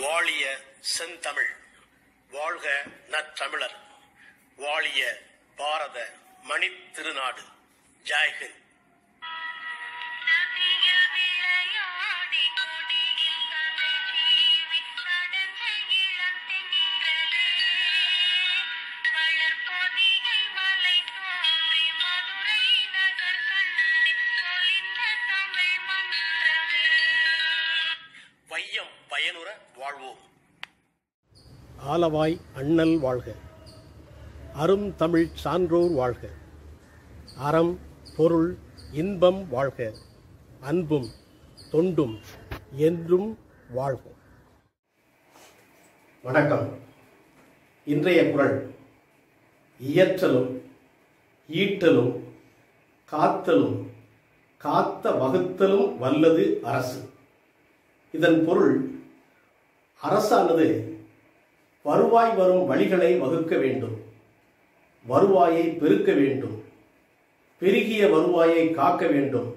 வாழிய செந்தமிழ், வாழ்க நற்றமிழர், வாழிய பாரத மணித் திருநாடு. ஜெய்ஹிந்த். வையம் பயனுற வாழ்வோம். ஆலவாய் அண்ணல் வாழ்க, அரும் தமிழ் சான்றோர் வாழ்க, அறம் பொருள் இன்பம் வாழ்க, அன்பும் தொண்டும் என்றும் வாழ்க. வணக்கம். இன்றைய குறள் இயற்றலும் ஈட்டலும் காத்தலும் காத்த வகுத்தலும் வல்லது அரசு. இதன் பொருள், அரசானது வருவாய் வரும் வழிகளை வகுக்க வேண்டும், வருவாயை பெருக்க வேண்டும், பெருகிய வருவாயை காக்க வேண்டும்,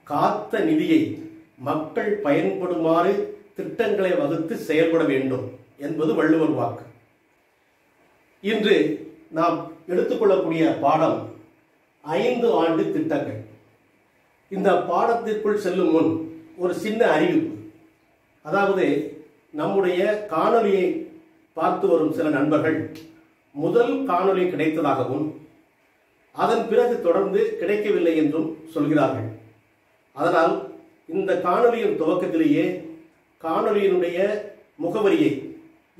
காத்த நிதியை மக்கள் பயன்படுமாறு திட்டங்களை வகுத்து செயல்பட வேண்டும் என்பது வள்ளுவர் வாக்கு. இன்று நாம் எடுத்துக்கொள்ளக்கூடிய பாடம் 5 ஆண்டு திட்டங்கள். இந்த பாடத்திற்குள் செல்லும் முன் ஒரு சின்ன அறிவிப்பு. அதாவது, நம்முடைய காணொலியை பார்த்து வரும் சில நண்பர்கள் முதல் காணொலி கிடைத்ததாகவும் அதன் பிறகு தொடர்ந்து கிடைக்கவில்லை என்றும் சொல்கிறார்கள். அதனால் இந்த காணொலியின் துவக்கத்திலேயே காணொலியினுடைய முகவரியை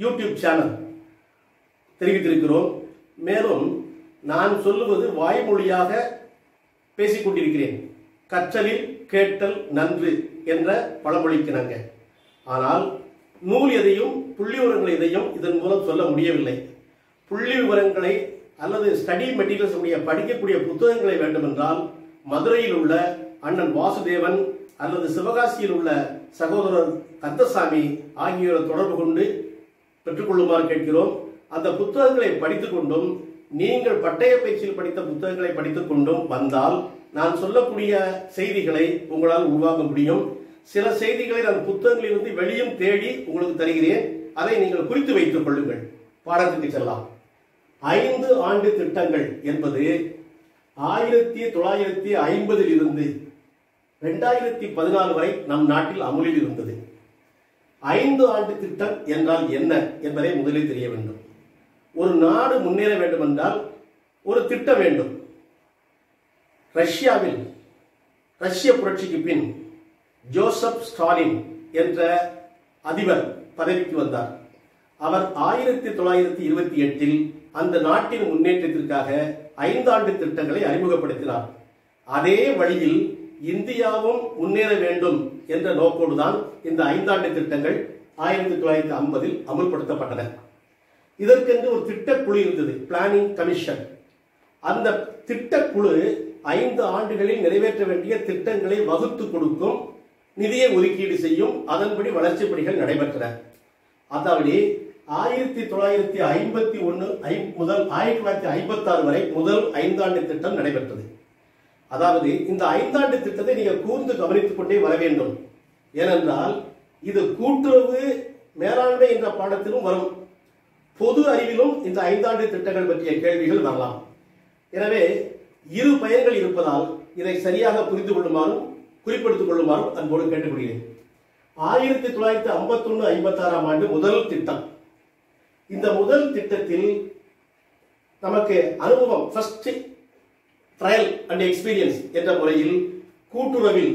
யூடியூப் சேனல் தெரிவித்திருக்கிறோம். மேலும் நான் சொல்லுவது வாய்மொழியாக பேசிக்கொண்டிருக்கிறேன். கற்றலில் கேட்டல் நன்று என்ற பழமொழிக்கிணங்க. ஆனால் நூல் எதையும் புள்ளி விவரங்கள் எதையும் இதன் மூலம் சொல்ல முடியவில்லை. புள்ளி விவரங்களை அல்லது ஸ்டடி மெட்டீரியல்ஸ் படிக்கக்கூடிய புத்தகங்களை வேண்டுமென்றால் மதுரையில் உள்ள அண்ணன் வாசுதேவன் அல்லது சிவகாசியில் உள்ள சகோதரர் கந்தசாமி ஆகியோரை தொடர்பு கொண்டு பெற்றுக்கொள்ளுமாறு கேட்கிறோம். அந்த புத்தகங்களை படித்துக் கொண்டும் நீங்கள் பட்டய பயிற்சியில் படித்த புத்தகங்களை படித்துக் கொண்டும் வந்தால் நான் சொல்லக்கூடிய செய்திகளை உங்களால் உருவாக்க முடியும். சில செய்திகளை நான் புத்தகங்களிலிருந்து வெளியும் தேடி உங்களுக்கு தருகிறேன். அதை நீங்கள் குறித்து வைத்துக் கொள்ளுங்கள். பாடத்துக்கு செல்லலாம். 5 ஆண்டு திட்டங்கள் என்பது 1950 இருந்து 2014 வரை நம் நாட்டில் அமுலில் இருந்தது. 5 ஆண்டு திட்டம் என்றால் என்ன என்பதை முதலில் தெரிய வேண்டும். ஒரு நாடு முன்னேற வேண்டும் என்றால் ஒரு திட்டம் வேண்டும். ரஷ்யாவில் ரஷ்ய புரட்சிக்கு பின் ஜோசப் ஸ்டாலின் என்ற அதிபர் பதவிக்கு வந்தார். அவர் 1928 அந்த நாட்டின் முன்னேற்றத்திற்காக 5 ஆண்டு திட்டங்களை அறிமுகப்படுத்தினார். அதே வழியில் இந்தியாவும் முன்னேற வேண்டும் என்ற நோக்கோடுதான் இந்த 5 ஆண்டு திட்டங்கள் 1950 அமுல்படுத்தப்பட்டன. இதற்கென்று ஒரு திட்டக்குழு இருந்தது, பிளானிங் கமிஷன். அந்த திட்டக்குழு 5 ஆண்டுகளில் நிறைவேற்ற வேண்டிய திட்டங்களை வகுத்து கொடுக்கும், நிதியை ஒதுக்கீடு செய்யும். அதன்படி வளர்ச்சி பணிகள் நடைபெற்றன. அதாவது 1951 முதல் 1956 வரை முதல் 5 ஆண்டு திட்டம் நடைபெற்றது. அதாவது இந்த 5 ஆண்டு திட்டத்தை நீங்கள் கூர்ந்து கவனித்துக் கொண்டே வர வேண்டும். ஏனென்றால் இது கூட்டுறவு மேலாண்மை என்ற பாடத்திலும் வரும், பொது அறிவிலும் இந்த 5 ஆண்டு திட்டங்கள் பற்றிய கேள்விகள் வரலாம். எனவே இரு பயன்கள் இருப்பதால் இதை சரியாக புரிந்து கொள்ளுமாறும் குறிப்பிடுத்திக் கொள்ளுமாறும் அன்போடு கேட்டுக்கொள்கிறேன். 1951-56 ஆண்டு முதல் திட்டம். இந்த முதல் திட்டத்தில் நமக்கு அனுபவம், ஃபர்ஸ்ட் ட்ரையல் அண்ட் எக்ஸ்பீரியன்ஸ் என்ற முறையில் கூட்டுறவில்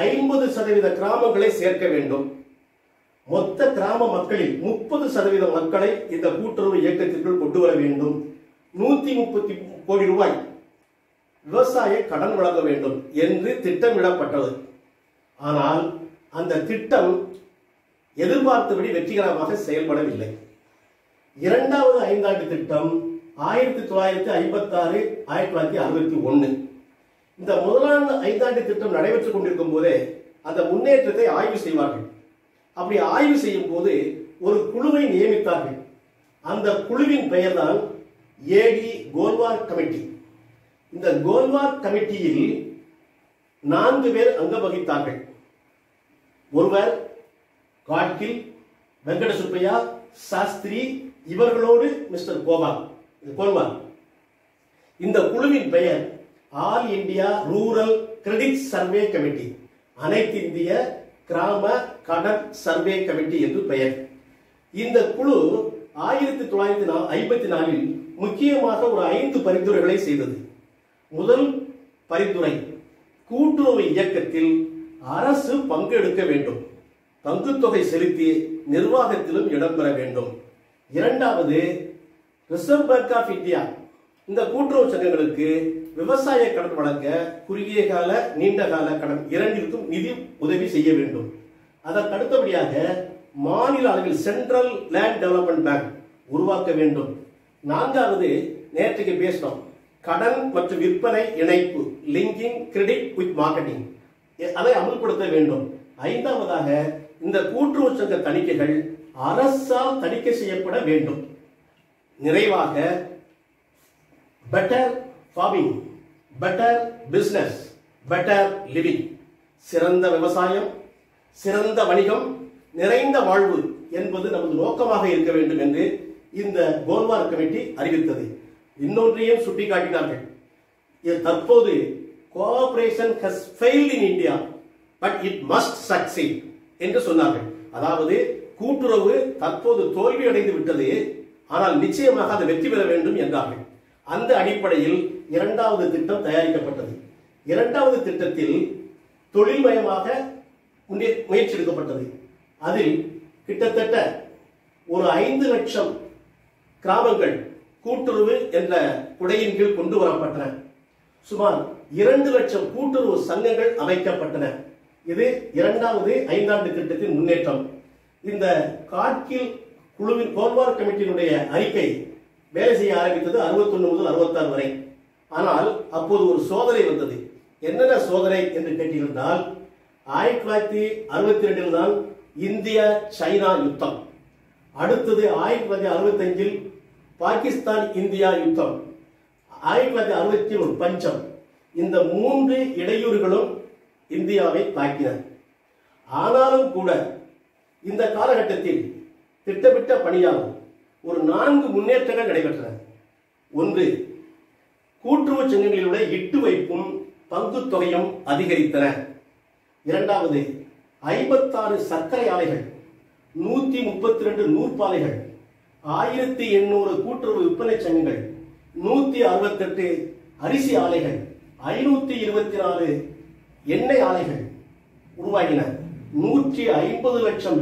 50% கிராமங்களை சேர்க்க வேண்டும். மொத்த கிராம மக்களில் 30% மக்களை இந்த கூட்டுறவு இயக்கத்திற்குள் கொண்டு வர வேண்டும். 130 கோடி ரூபாய் விவசாய கடன் வழங்க வேண்டும் என்று திட்டமிடப்பட்டது. ஆனால் அந்த திட்டம் எதிர்பார்த்தபடி வெற்றிகரமாக செயல்படவில்லை. 2வது 5 ஆண்டு திட்டம் 1956 1961. இந்த முதலாவது 5 ஆண்டு திட்டம் நடைபெற்றுக் கொண்டிருக்கும் போதே அந்த முன்னேற்றத்தை ஆய்வு செய்வார்கள். அப்படி ஆய்வு செய்யும் போது ஒரு குழுவை நியமித்தார்கள். அந்த குழுவின் பெயர்தான் ஏடி கோல்வார் கமிட்டி. இந்த கோல்வார் கமிட்டியில் 4 பேர் அங்கம் வகித்தார்கள். ஒருவர் காட்கில், வெங்கட சுப்பையா, சாஸ்திரி, இவர்களோடு மிஸ்டர் கோல்வால். இந்த குழுவின் பெயர் all India rural credit survey committee, அனைத்து இந்திய கிராம கடன் சர்வே கமிட்டி என்று பெயர். இந்த குழு 1954 முக்கியமாக ஒரு 5 பரிந்துரைகளை செய்தது. முதல் பரிந்துரை, கூட்டுறவு இயக்கத்தில் அரசு பங்கெடுக்க வேண்டும், பங்குத்தொகை செலுத்தி நிர்வாகத்திலும் இடம்பெற வேண்டும். இரண்டாவது, ரிசர்வ் பேங்க் ஆஃப் இந்தியா இந்த கூட்டுறவு சங்கங்களுக்கு விவசாய கடன் வழங்க குறுகிய கால நீண்ட கால கடன் இரண்டிற்கும் நிதி உதவி செய்ய வேண்டும். அதற்கு அடுத்தபடியாக மாநில அளவில் சென்ட்ரல் லேண்ட் டெவலப்மெண்ட் பேங்க் உருவாக்க வேண்டும். நான்காவது, நேற்றுக்கு பேசினோம், கடன் மற்றும் விற்பனை இணைப்பு, லிங்கிங் கிரெடிட் வித் மார்க்கெட்டிங், அதை அமல்படுத்த வேண்டும். ஐந்தாவதாக, இந்த கூட்டுறவு சங்க தணிக்கைகள் அரசால் தணிக்கை செய்யப்பட வேண்டும். நிறைவாக, better farming, better business, better living, சிறந்த விவசாயம், சிறந்த வணிகம், நிறைந்த வாழ்வு என்பது நமது நோக்கமாக இருக்க வேண்டும் என்று இந்த கோல்வால் கமிட்டி அறிவித்தது. இன்னொன்றையும் சுட்டிக்காட்டினார்கள். தற்போது cooperation has failed in India but it must succeed என்று சொன்னார்கள். அதாவது கூட்டுறவு தற்போது தோல்வி அடைந்து விட்டது, ஆனால் நிச்சயமாக அது வெற்றி பெற வேண்டும் என்றார்கள். அந்த அடிப்படையில் இரண்டாவது திட்டம் தயாரிக்கப்பட்டது. இரண்டாவது திட்டத்தில் தொழில்மயமாக முயற்சி எடுக்கப்பட்டது. அதில் கிட்டத்தட்ட ஒரு 5 லட்சம் கிராமங்கள் கூட்டுறவு என்ற குடையின் கீழ் கொண்டு வரப்பட்டன. சுமார் 2 லட்சம் கூட்டுறவு சங்கங்கள் அமைக்கப்பட்டன. இது இரண்டாவது 5 ஆண்டு திட்டத்தின் முன்னேற்றம். இந்த காட்கில் குழுவின் கோல்வால் கமிட்டியினுடைய அறிக்கை வேலை செய்ய ஆரம்பித்தது 61 முதல் 66 வரை. ஆனால் அப்போது ஒரு சோதனை வந்தது. என்னென்ன சோதனை என்று கேட்டிருந்தால், 1962 தான் இந்திய சைனா யுத்தம், அடுத்தது 1965 பாகிஸ்தான் இந்தியா யுத்தம், 1961 பஞ்சம். இந்த 3 இடையூறுகளும் இந்தியாவை தாக்கின. ஆனாலும் கூட இந்த காலகட்டத்தில் திட்டமிட்ட பணியாகும் ஒரு 4 முன்னேற்றங்கள் நடைபெற்றன. ஒன்று, கூட்டுறவு சங்கங்களிலுடைய இட்டு வைப்பும் பங்கு தொகையும் அதிகரித்தன. இரண்டாவது, 56 சர்க்கரை ஆலைகள், 132 நூற்பாலைகள், 1800 கூட்டுறவு விற்பனை சங்கங்கள், 168 அரிசி ஆலைகள், 524 எண்ணெய் ஆலைகள் உருவாகின. 150 லட்சம்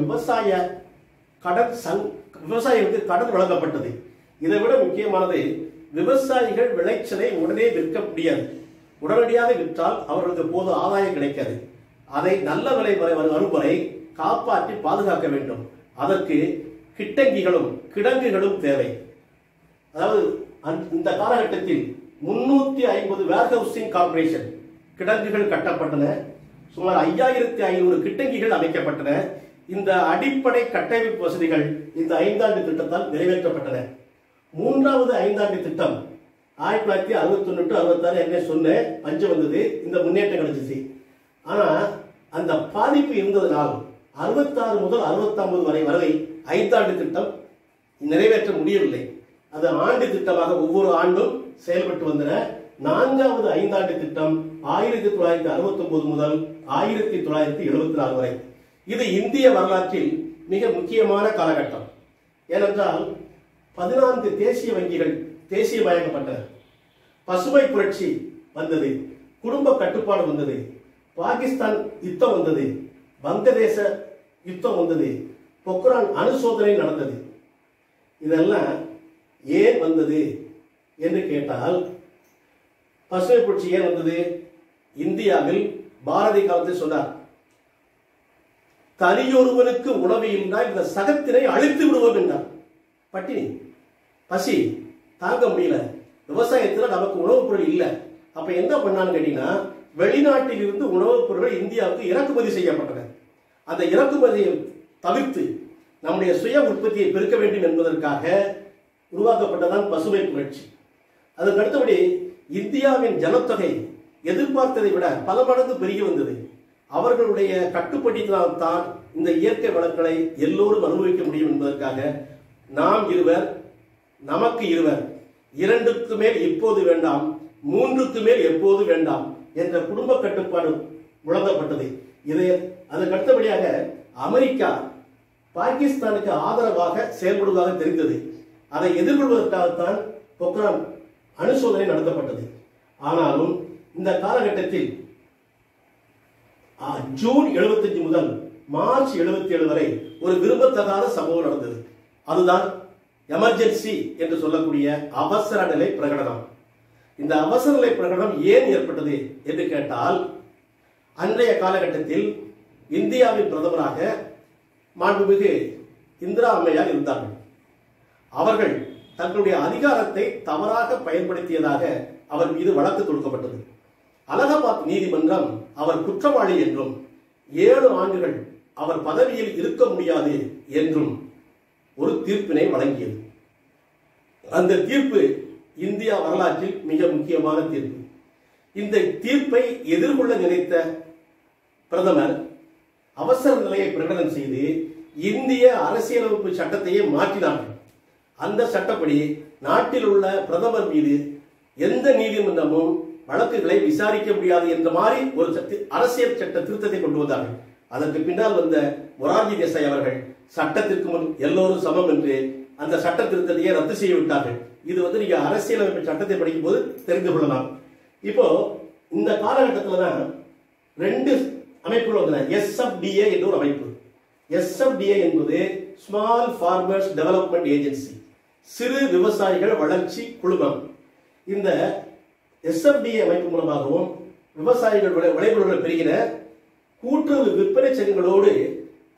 விவசாயிகளுக்கு கடன் வழங்கப்பட்டது. இதை விட முக்கியமானது, விவசாயிகள் விளைச்சலை உடனே விற்க முடியாது. உடனடியாக விற்றால் அவர்களுக்கு போது ஆதாயம் கிடைக்காது. அதை நல்ல விலை வரும் வரை காப்பாற்றி பாதுகாக்க வேண்டும். அதற்கு கிடங்குகளும் தேவை. அதாவது இந்த காலகட்டத்தில் 350 வேர்ஹவுசிங் கார்பரேஷன் கிடங்குகள் கட்டப்பட்டன. சுமார் 5500 கிட்டங்கிகள் அமைக்கப்பட்டன. இந்த அடிப்படை கட்டமைப்பு வசதிகள் இந்த 5 ஆண்டு திட்டத்தால் நிறைவேற்றப்பட்டன. மூன்றாவது 5 ஆண்டு திட்டம் 1961-66 என்ன சொன்னேன், பஞ்சம் வந்தது, இந்த முன்னேற்றம் கிடைச்சிச்சு. ஆனா அந்த பாதிப்பு இருந்ததனால் 66 முதல் 69 வரை 5 ஆண்டு திட்டம் நிறைவேற்ற முடியவில்லை. அது ஆண்டு திட்டமாக ஒவ்வொரு ஆண்டும் செயல்பட்டு வந்தன. 4வது 5 ஆண்டு திட்டம் 1969 முதல் 1974 வரை. இது இந்திய வரலாற்றில் மிக முக்கியமான காலகட்டம். ஏனென்றால் 14 தேசிய வங்கிகள் தேசியமயக்கப்பட்டன. பசுமை புரட்சி வந்தது, குடும்ப கட்டுப்பாடு வந்தது, பாகிஸ்தான் யுத்தம் வந்தது, வங்கதேச யுத்தம் வந்தது, பொக்ரான் அணுசோதனை நடந்தது. இதெல்லாம் ஏன் வந்தது என்று கேட்டால், பசுமை புரட்சி ஏன் வந்தது? இந்தியாவில் பாரதி காலத்தில் சொன்னார், தனியொருவனுக்கு உணவு இருந்தால் இந்த சகத்தினை அழித்து விடுவோம் என்றார். பட்டினி, பசி தாங்க முடியல, விவசாயத்தில் நமக்கு உணவுப் பொருள் இல்லை. அப்ப என்ன பண்ணான்னு கேட்டீங்கன்னா, வெளிநாட்டில் இருந்து உணவுப் பொருட்கள் இந்தியாவுக்கு இறக்குமதி செய்யப்பட்டன. அந்த இறக்குமதியை தவிர்த்து நம்முடைய சுய உற்பத்தியை பெருக்க வேண்டும் என்பதற்காக உருவாக்கப்பட்டதான் பசுமை புரட்சி. அதற்கு அடுத்தபடி இந்தியாவின் ஜனத்தொகை எதிர்பார்த்ததை விட பல மடங்கு பெருகி வந்தது. அவர்களுடைய கட்டுப்படித்தால்தான் இந்த இயற்கை வளங்களை எல்லோரும் அனுபவிக்க முடியும் என்பதற்காக நாம் இருவர், நமக்கு இருவர், 2க்கு மேல் இப்போது வேண்டாம், 3க்கு மேல் எப்போது வேண்டாம் என்ற குடும்ப கட்டுப்பாடு முழங்கப்பட்டது. அதற்கு அடுத்தபடியாக அமெரிக்கா பாகிஸ்தானுக்கு ஆதரவாக செயல்படுவதாக தெரிந்தது. அதை எதிர்கொள்வதற்காகத்தான் பொக்ரான் அணுசோதனை நடத்தப்பட்டது. ஆனாலும் இந்த காலகட்டத்தில் ஜூன் 75 முதல் மார்ச் 77 வரை ஒரு விரும்பத்தகாத சம்பவம் நடந்தது. அதுதான் எமர்ஜென்சி என்று சொல்லக்கூடிய அவசர நிலை பிரகடனம். இந்த அவசர நிலை பிரகடனம் ஏன் ஏற்பட்டது என்று கேட்டால், அன்றைய காலகட்டத்தில் இந்தியாவின் பிரதமராக மாண்புமிகு இந்திரா அம்மையார் இருந்தார்கள். அவர்கள் தங்களுடைய அதிகாரத்தை தவறாக பயன்படுத்தியதாக அவர் மீது வழக்கு தொடுக்கப்பட்டது. அலகாபாத் நீதிமன்றம் அவர் குற்றவாளி என்றும் 7 ஆண்டுகள் அவர் பதவியில் இருக்க முடியாது என்றும் ஒரு தீர்ப்பினை வழங்கியது. அந்த தீர்ப்பு இந்தியா வரலாற்றில் மிக முக்கியமான தீர்ப்பு. இந்த தீர்ப்பை எதிர்கொள்ள நினைத்த பிரதமர் அவசர நிலையை பிரகடனம் செய்து இந்திய அரசியலமைப்பு சட்டத்தையே மாற்றினார்கள். அந்த சட்டப்படி நாட்டில் உள்ள பிரதமர் மீது எந்த நீதிமன்றமும் வழக்குகளை விசாரிக்க முடியாது என்ற மாதிரி ஒரு அரசியல் சட்ட திருத்தத்தை கொண்டு வந்தார்கள். அதற்கு பின்னால் வந்த மொரார்ஜி தேசாய் அவர்கள் சட்டத்திற்கு முன் எல்லோரும் சமம் என்று அந்த சட்ட திருத்தத்தையே ரத்து செய்ய விட்டார்கள். இது நீங்க அரசியலமைப்பு சட்டத்தை படிக்கும் போது தெரிந்து கொள்ளலாம். இப்போ இந்த காலகட்டத்தில் தான் 2 அமைப்புகள் வந்தன. SFDA என்ற ஒரு அமைப்பு. SFDA என்பது ஸ்மால் ஃபார்மர்ஸ் டெவலப்மெண்ட் ஏஜென்சி, சிறு விவசாயிகள் வளர்ச்சி குழுமம். இந்த SFDA அமைப்பு மூலமாகவும் விவசாயிகள் விளைபொருட்களை பெருகின. கூட்டுறவு விற்பனை சங்கங்களோடு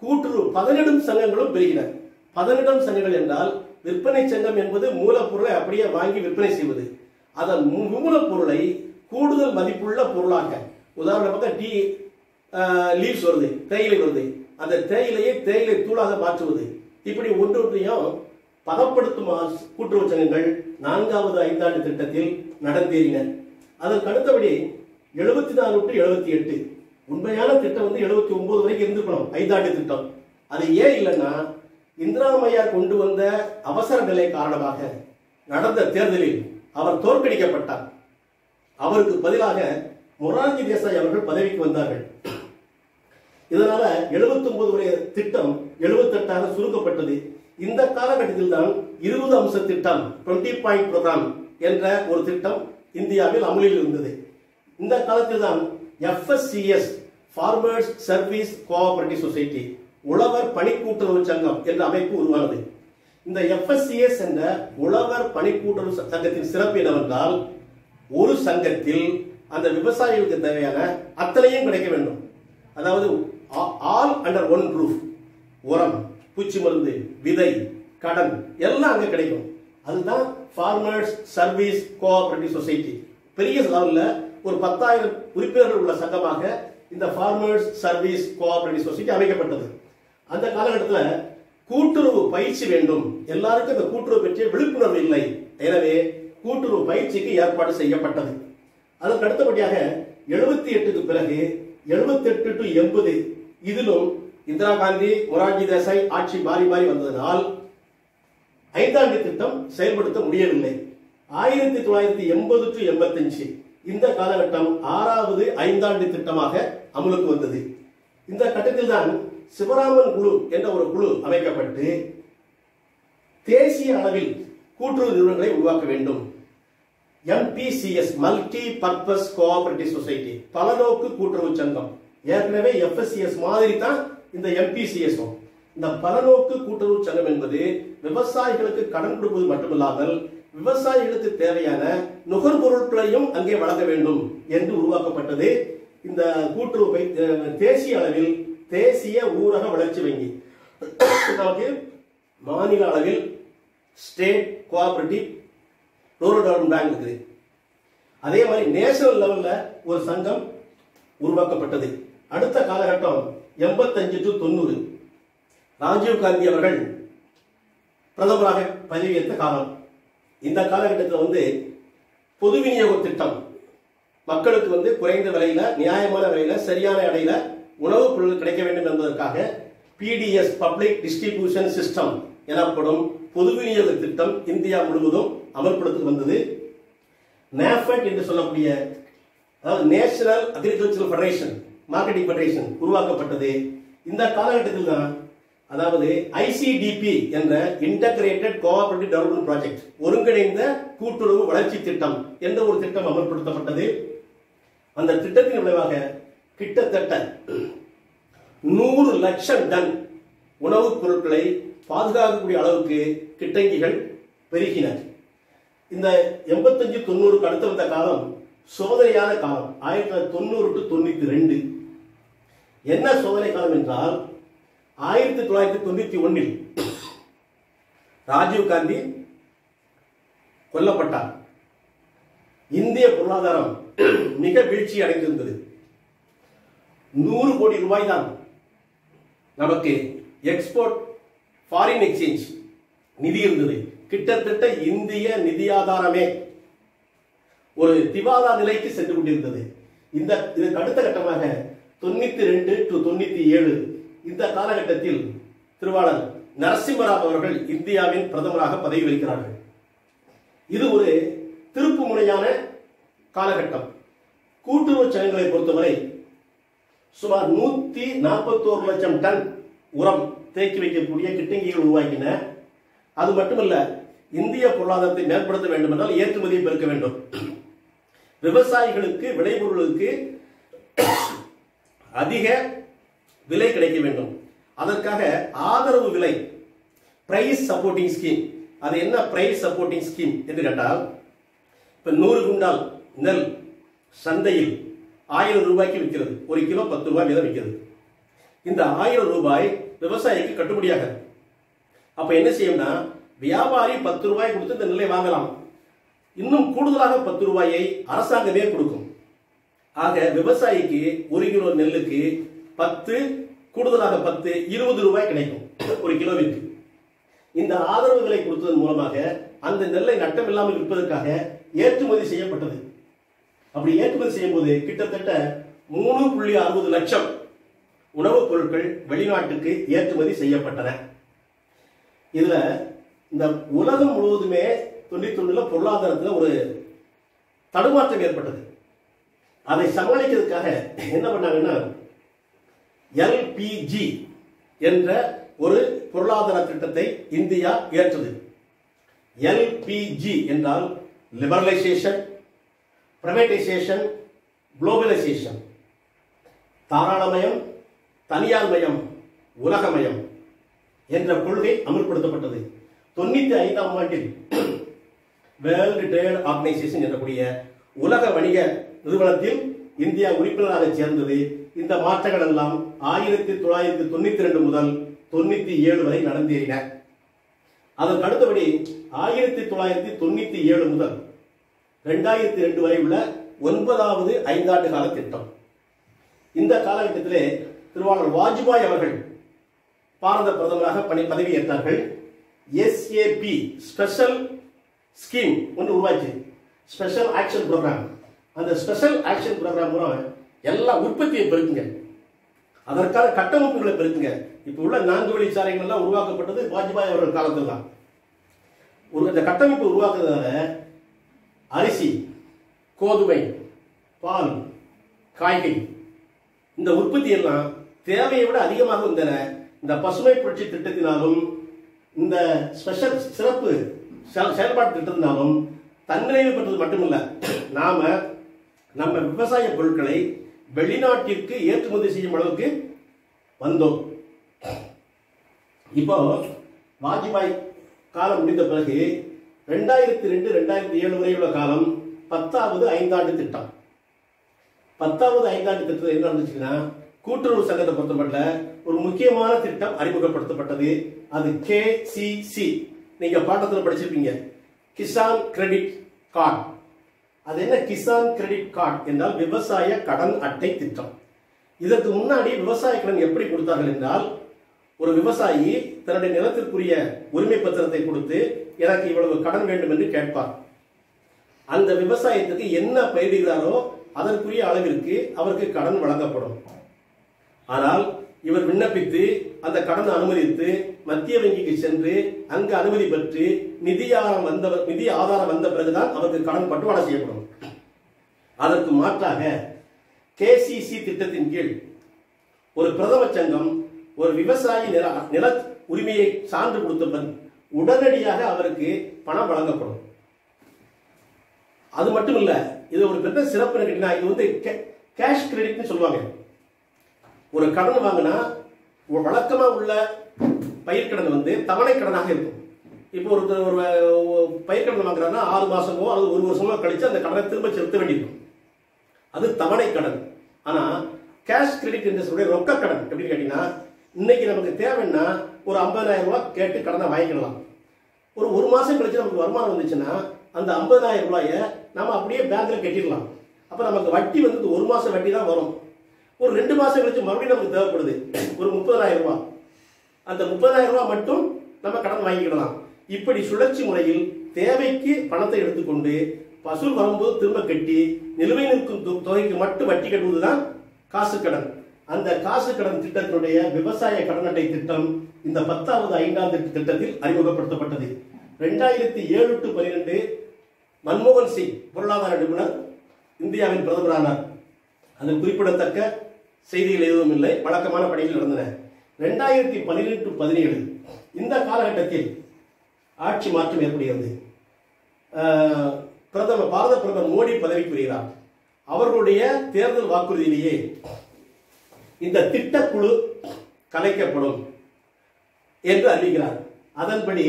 கூட்டுறவு பதனிடும் சங்கங்களும் பெருகின. பதனிடும் சங்கங்கள் என்றால் விற்பனை சங்கம் என்பது மூலப்பொருளை அப்படியே வாங்கி விற்பனை செய்வது. அதன் மூலப்பொருளை கூடுதல் மதிப்புள்ள பொருளாக, உதாரணமாக டீ லீவ்ஸ் வருது, தேயிலை வருது, அந்த தேயிலையை தேயிலை தூளாக மாற்றுவது. இப்படி ஒன்றொன்றையும் பதப்படுத்தும் கூட்டுறவு சங்கங்கள் 4வது ஐந்தாண்டு திட்டத்தில் நடந்தேறின. அதற்கு அடுத்தபடி 74 to 78 உண்மையான திட்டம் 79 வரைக்கும் இருந்திருக்கணும், ஐந்தாண்டு திட்டம். அது ஏன் இல்லைன்னா, இந்திரா அம்மையார் கொண்டு வந்த அவசர நிலை காரணமாக நடந்த தேர்தலில் அவர் தோற்கடிக்கப்பட்டார். அவருக்கு பதிலாக மொரார்ஜி தேசாய் அவர்கள் பதவிக்கு வந்தார்கள். இதனால 79 வரை திட்டம் 78ஆக சுருக்கப்பட்டது. இந்த காலகட்டத்தில் தான் 20 அம்ச திட்டம், 20 பாயிண்ட் ப்ரோக்ராம் என்ற ஒரு திட்டம் இந்தியாவில் அமலில் இருந்தது. இந்த காலத்தில் தான் FSCS, farmers service cooperative society, உழவர் பணிக்கூட்டுறவு சங்கம் என்ற அமைப்பு உருவானது. இந்த FSCS என்ற உழவர் பணிக்கூட்டுறவு சங்கத்தின் சிறப்பு என்னவென்றால், ஒரு சங்கத்தில் அந்த விவசாயிகளுக்கு தேவையான அத்தனையும் கிடைக்க வேண்டும். அதாவது ஆல் அண்டர் ஒன் ரூஃப். உரம், பூச்சி மருந்து, விதை, கடன் எல்லாம் அங்க கிடைக்கும். அதுதான் ஃபார்மர்ஸ் சர்வீஸ் கோஆபரேட்டிவ் சொசைட்டி. பெரிய லெவல்ல ஒரு 10,000 உறுப்பினர்கள் உள்ள சங்கமாக இந்த ஃபார்மர்ஸ் சர்வீஸ் கோஆபரேட்டிவ் சொசைட்டி அமைக்கப்பட்டது. அந்த காலகட்டத்தில் கூட்டுறவு பயிற்சி வேண்டும், எல்லாருக்கும் இந்த கூட்டுறவு பற்றிய விழிப்புணர்வு இல்லை. எனவே கூட்டுறவு பயிற்சிக்கு ஏற்பாடு செய்யப்பட்டது. அதற்கு அடுத்தபடியாக 78க்கு பிறகு 78 to 80 இதிலும் இந்திரா காந்தி, மொரார்ஜி தேசாய் ஆட்சி மாறி மாறி வந்ததனால் ஐந்தாண்டு திட்டம் செயல்படுத்த முடியவில்லை. 1980 to 85 இந்த காலகட்டம் 6வது ஐந்தாண்டு திட்டமாக அமலுக்கு வந்தது. இந்த கட்டத்தில் தான் சிவராமன் குழு என்ற ஒரு குழு அமைக்கப்பட்டு தேசிய அளவில் கூட்டுறவு நிறுவனங்களை உருவாக்க வேண்டும். MPCS, multi purpose cooperative society, பலநோக்கு கூட்டுறவு சங்கம். ஏற்கனவே FSCS மாதிரி தான் இந்த MPCS. இந்த பலநோக்கு கூட்டுறவு சங்கம் என்பது விவசாயிகளுக்கு கடன் கொடுப்பது மட்டுமல்லாமல் விவசாயிகளுக்கு தேவையான நுகர்பொருட்களையும் அங்கே வழங்க வேண்டும் என்று உருவாக்கப்பட்டது. இந்த கூட்டுறவு தேசிய அளவில் தேசிய ஊரக வளர்ச்சி வங்கி, மாநில அளவில் state cooperative rural development bank இருக்குது. அதே மாதிரி நேஷனல் லெவல்ல ஒரு சங்கம் உருவாக்கப்பட்டது. அடுத்த காலகட்டம் 85 to 90 ராஜீவ் காந்தி அவர்கள் பிரதமராக பதவியேற்ற காலம். இந்த காலகட்டத்தில் பொது விநியோக திட்டம், மக்களுக்கு குறைந்த விலையில, நியாயமான விலையில, சரியான இடையில உணவுப் பொருட்கள் கிடைக்க வேண்டும் என்பதற்காக பிடிஎஸ் பப்ளிக் டிஸ்ட்ரிபியூஷன் சிஸ்டம் எனப்படும் பொது விநியோக திட்டம் இந்தியா முழுவதும் அமல்படுத்தி வந்தது. NAFED என்று சொல்லக்கூடிய national agricultural federation marketing federation உருவாக்கப்பட்டது. இந்த காலகட்டத்தில் தான் அதாவது ஐசிடிபி என்ற இன்டகிரேட்டட் கோஆபரேட்டிவ் டெவலப்மெண்ட் ப்ராஜெக்ட் ஒருங்கிணைந்த கூட்டுறவு வளர்ச்சி திட்டம் என்ற ஒரு திட்டம் அமல்படுத்தப்பட்டது. அந்த திட்டத்தின் விளைவாக கிட்டத்தட்ட 100 லட்சம் டன் உணவுப் பொருட்களை பாதுகாக்கக்கூடிய அளவுக்கு கிட்டங்கிகள் பெருகின. இந்த 85-90க்கு அடுத்த வந்த காலம் சோதனையான காலம். 1990 to 92 என்ன சோதனை காலம் என்றால் 1991 ராஜீவ் காந்தி கொல்லப்பட்டார். இந்திய பொருளாதாரம் மிக வீழ்ச்சி அடைந்திருந்தது. 100 கோடி ரூபாய் தான் நமக்கு எக்ஸ்போர்ட் ஃபாரின் எக்ஸ்சேஞ்ச் நிதி இருந்தது. கிட்டத்தட்ட இந்திய நிதி ஆதாரமே ஒரு திவாலா நிலைக்கு சென்று கொண்டிருந்தது. இதற்கு அடுத்த கட்டமாக 92 to 97 இந்த காலகட்டத்தில் திருவாளர் நரசிம்மராவ் அவர்கள் இந்தியாவின் பிரதமராக பதவி வகிக்கிறார்கள். இது ஒரு திருப்பு முனையான காலகட்டம். கூட்டுறவு சங்கங்களை பொறுத்தவரை சுமார் 141 லட்சம் டன் உரம் தேக்கி வைக்கக்கூடிய கிட்டங்கிகள் உருவாக்கின. அது மட்டுமல்ல, இந்திய பொருளாதாரத்தை மேம்படுத்த வேண்டும் என்றால் ஏற்றுமதியை பெருக்க வேண்டும். விவசாயிகளுக்கு விளைபொருளுக்கு அதிக விலை கிடைக்க வேண்டும். அதற்காக ஆதரவு விலை பிரைஸ் சப்போர்ட்டிங் ஸ்கீம். அது என்ன பிரைஸ் சப்போர்ட்டிங் ஸ்கீம் என்று கேட்டால், இப்ப 100 குண்டால் நெல் சந்தையில் 1000 ரூபாய்க்கு விற்கிறது. ஒரு கிலோ 10 ரூபாய் வீதம் விற்கிறது. இந்த 1000 ரூபாய் விவசாயிக்கு கட்டுப்படியாக. அப்ப என்ன செய்யும்னா, வியாபாரி 10 ரூபாய் கொடுத்து இந்த நெல்லை வாங்கலாம். இன்னும் கூடுதலாக 10 ரூபாயை அரசாங்கமே கொடுக்கும். ஆக விவசாயிக்கு 1 கிலோ நெல்லுக்கு 10 கூடுதலாக 10 20 ரூபாய் கிடைக்கும் ஒரு கிலோவிற்கு. இந்த ஆதரவு விலை கொடுத்ததன் மூலமாக அந்த நெல்லை நட்டமில்லாமல் விற்பதற்காக ஏற்றுமதி செய்யப்பட்டது. அப்படி ஏற்றுமதி செய்யும் போது கிட்டத்தட்ட 3.60 லட்சம் உணவுப் பொருட்கள் வெளிநாட்டுக்கு ஏற்றுமதி செய்யப்பட்டன. இதுல இந்த உலகம் முழுவதுமே 91 பொருளாதாரத்தில் ஒரு தடுமாற்றம் ஏற்பட்டது. அதை சமாளிக்கிறதுக்காக என்ன பண்ணாங்கன்னா, LPG என்ற ஒரு பொருளாதார திட்டத்தை இந்தியா ஏற்றது. LPG என்றால் லிபரலைசேஷன், பிரைவேடைசேஷன், குளோபலைசேஷன். தாராளமயம், தனியார்மயம், உலகமயம் என்ற கொள்கை அமல்படுத்தப்பட்டது. 95ஆம் ஆண்டில் வேர்ல்டு ட்ரேட் ஆர்கனைசேஷன் எனக்கூடிய உலக வணிக நிறுவனத்தில் இந்தியா உறுப்பினராக சேர்ந்தது. இந்த மாற்றங்கள் எல்லாம் 1992 முதல் 97 வரை நடந்தேறின. அதற்கு அடுத்தபடி 1997 முதல் 2002 வரை உள்ள 9வது ஐந்தாண்டு கால திட்டம். இந்த காலகட்டத்திலே திருவாளர் வாஜ்பாய் அவர்கள் பாரத பிரதமராக பதவியேற்றார்கள். SAP ஸ்பெஷல் ஸ்கீம் ஒன்று உருவாச்சு, ஸ்பெஷல் ஆக்ஷன் ப்ரோக்ராம். அந்த ஸ்பெஷல் ஆக்ஷன் ப்ரோக்ராம் மூலம் எல்லா உற்பத்தியை பெருக்குங்க, அதற்கான கட்டமைப்புகளை பெருக்குங்க. இப்ப உள்ள 4 வழிச்சாலைகள் எல்லாம் உருவாக்கப்பட்டது வாஜ்பாய் அவர்கள் காலத்தில் தான். இந்த கட்டமைப்பு உருவாக்குறதால அரிசி, கோதுமை, பால், காய்கறி இந்த உற்பத்தி எல்லாம் தேவையை விட அதிகமாக வந்தன. இந்த பசுமை புரட்சி திட்டத்தினாலும் இந்த ஸ்பெஷல் சிறப்பு செயல்பாட்டு திட்டத்தினாலும் தன்னிறைவு பெற்றது மட்டுமல்ல, நாம நம்ம விவசாய பொருட்களை வெளிநாட்டிற்கு ஏற்றுமதி செய்யும் அளவுக்கு வந்தோம். இப்போ வாஜ்பாய் காலம் முடிந்த பிறகு 2002-2007 வரை உள்ள காலம் 10வது ஐந்தாண்டு திட்டம். 10வது ஐந்தாண்டு திட்டத்தில் என்ன நடந்துச்சுன்னா, கூட்டுறவு சங்கத்தை பொறுத்தமட்டில் ஒரு முக்கியமான திட்டம் அறிமுகப்படுத்தப்பட்டது. அது KCC. நீங்க பாடத்தில் படிச்சிருப்பீங்க, கிசான் கிரெடிட் கார்டு. அது என்ன கிசான் கிரெடிட் கார்டு என்றால் விவசாய கடன் அட்டை திட்டம். இதற்கு முன்னாடி விவசாய கடன் எப்படி கொடுத்தார்கள் என்றால், ஒரு விவசாயி தன்னுடைய நிலத்திற்குரிய உரிமை பத்திரத்தை கொடுத்து எனக்கு இவ்வளவு கடன் வேண்டும் என்று கேட்பார். அந்த விவசாயத்துக்கு என்ன பயிரிடுகிறாரோ அதற்குரிய அளவிற்கு அவருக்கு கடன் வழங்கப்படும். ஆனால் இவர் விண்ணப்பித்து அந்த கடனை அனுமதித்து மத்திய வங்கிக்கு சென்று அங்கு அனுமதி பெற்று நிதி ஆதாரம் வந்த பிறகுதான் அவருக்கு கடன் பட்டுவாடா செய்யப்படும். அதற்கு மாற்றாக கேசிசி திட்டத்தின் கீழ் ஒரு பிரதம சங்கம் ஒரு விவசாயி நில உரிமையை சான்று கொடுத்தவன் உடனடியாக அவருக்கு பணம் வழங்கப்படும். அது மட்டும் இல்ல, இது ஒரு பெரிய சிறப்பு கேட்டீங்கன்னா, இது வந்து கேஷ் கிரெடிட்னு சொல்லுவாங்க. ஒரு கடன் வாங்கினா வழக்கமா உள்ள பயிர்க்கடன் வந்து தவணை கடனாக இருக்கும். இப்போ ஒரு பயிர்க்கடன் வாங்குறாங்கன்னா 6 மாசமோ அல்லது 1 வருஷமோ கழிச்சு அந்த கடனை திரும்ப செலுத்த வேண்டியிருக்கும். அது தவணை கடன். ஆனா கேஷ் கிரெடிட் என்று சொல்ற ரொக்க கடன் எப்படின்னு கேட்டீங்கன்னா, இன்னைக்கு நமக்கு தேவைன்னா ஒரு 50,000 ரூபாய் கேட்டு கடனை வாங்கிக்கலாம். ஒரு மாசம் கழிச்சு நமக்கு வருமானம் வந்துச்சுன்னா அந்த 50,000 ரூபாயை நம்ம அப்படியே பேங்க்ல கட்டிடலாம். அப்ப நமக்கு வட்டி வந்து 1 மாசம் வட்டி தான் வரும். ஒரு 2 மாசம் கழிச்சு மறுபடியும் நமக்கு தேவைப்படுது ஒரு 30,000 ரூபாய். அந்த 30,000 ரூபாய் மட்டும் நம்ம கடன் வாங்கிக்கலாம். இப்படி சுழற்சி முறையில் தேவைக்கு பணத்தை எடுத்துக்கொண்டு வசூல் வரும்போது திரும்ப கட்டி நிலுவை நிற்கும் தொகைக்கு மட்டும் வட்டி கட்டுவதுதான் காசு கடன். அந்த காசு கடன் திட்டத்தினுடைய விவசாய கடன் அட்டை திட்டம் இந்த 10வது 5ஆம் திட்டத்தில் அறிமுகப்படுத்தப்பட்டது. 2007 to 12 மன்மோகன் சிங் பொருளாதார நிபுணர் இந்தியாவின் பிரதமரானார். அது குறிப்பிடத்தக்க செய்திகள் எதுவும் இல்லை, வழக்கமான பணிகள் நடந்தன. 2012 to 17 இந்த காலகட்டத்தில் ஆட்சி மாற்றம் ஏற்படுகிறது. பாரத பிரதமர் மோடி பதவிக்கு வருகிறார். அவர்களுடைய தேர்தல் வாக்குறுதியிலேயே இந்த திட்டக்குழு கலைக்கப்படும் என்று அறிவிக்கிறார். அதன்படி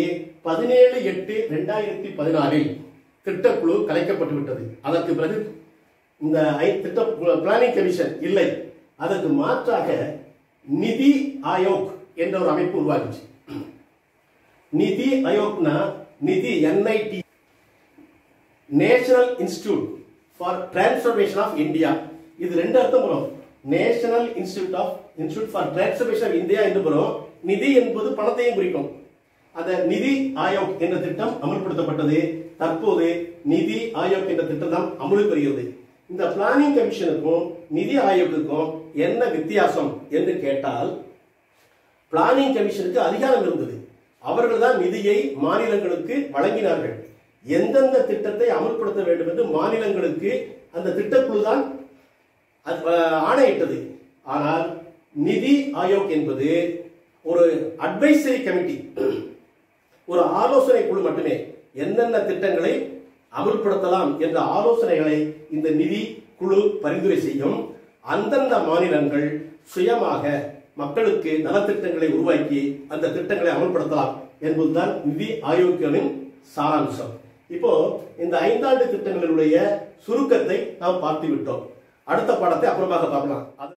17/8/2016 திட்டக்குழு கலைக்கப்பட்டு விட்டது. அதற்கு பிறகு இந்த திட்ட பிளானிங் கமிஷன் இல்லை. அதற்கு மாற்றாக நிதி ஆயோக் என்ற ஒரு அமைப்பு உருவாகிச்சு. நிதி ஆயோக்னா NITI NIT national institute for transformation of India. இது 2 அர்த்தம் வரும். National institute for transformation of India என்று வரும். நிதி என்பது பணத்தையும் குறிக்கும். அந்த நிதி ஆயோக் என்ற திட்டம் அமல்படுத்தப்பட்டது. தற்போது நிதி ஆயோக் என்ற திட்டம் அமலுக்கு வருகிறது. இந்த பிளானிங் கமிஷனுக்கும் நிதி ஆயோக்குக்கும் என்ன வித்தியாசம் என்று கேட்டால், பிளானிங் கமிஷனுக்கு அதிகாரம் இருந்தது. அவர்கள் தான் நிதியை மாநிலங்களுக்கு வழங்கினார்கள். எந்தெந்த திட்டத்தை அமல்படுத்த வேண்டும் என்று மாநிலங்களுக்கு அந்த திட்டக்குழு தான் ஆணையிட்டது. ஆனால் நிதி ஆயோக் என்பது ஒரு அட்வைசரி கமிட்டி, ஒரு ஆலோசனை குழு மட்டுமே. என்னென்ன திட்டங்களை அமல்படுத்தலாம் என்ற ஆலோசனைகளை இந்த நிதி குழு பரிந்துரை செய்யும். அந்தந்த மாநிலங்கள் சுயமாக மக்களுக்கு நலத்திட்டங்களை உருவாக்கி அந்த திட்டங்களை அமல்படுத்தலாம் என்பதுதான் நிதி ஆயோக்கியனின் சாராம்சம். இப்போ இந்த 5 ஆண்டு திட்டங்களுடைய சுருக்கத்தை நாம் பார்த்து விட்டோம். அடுத்த பாடத்தை அப்புறமாக பார்க்கலாம்.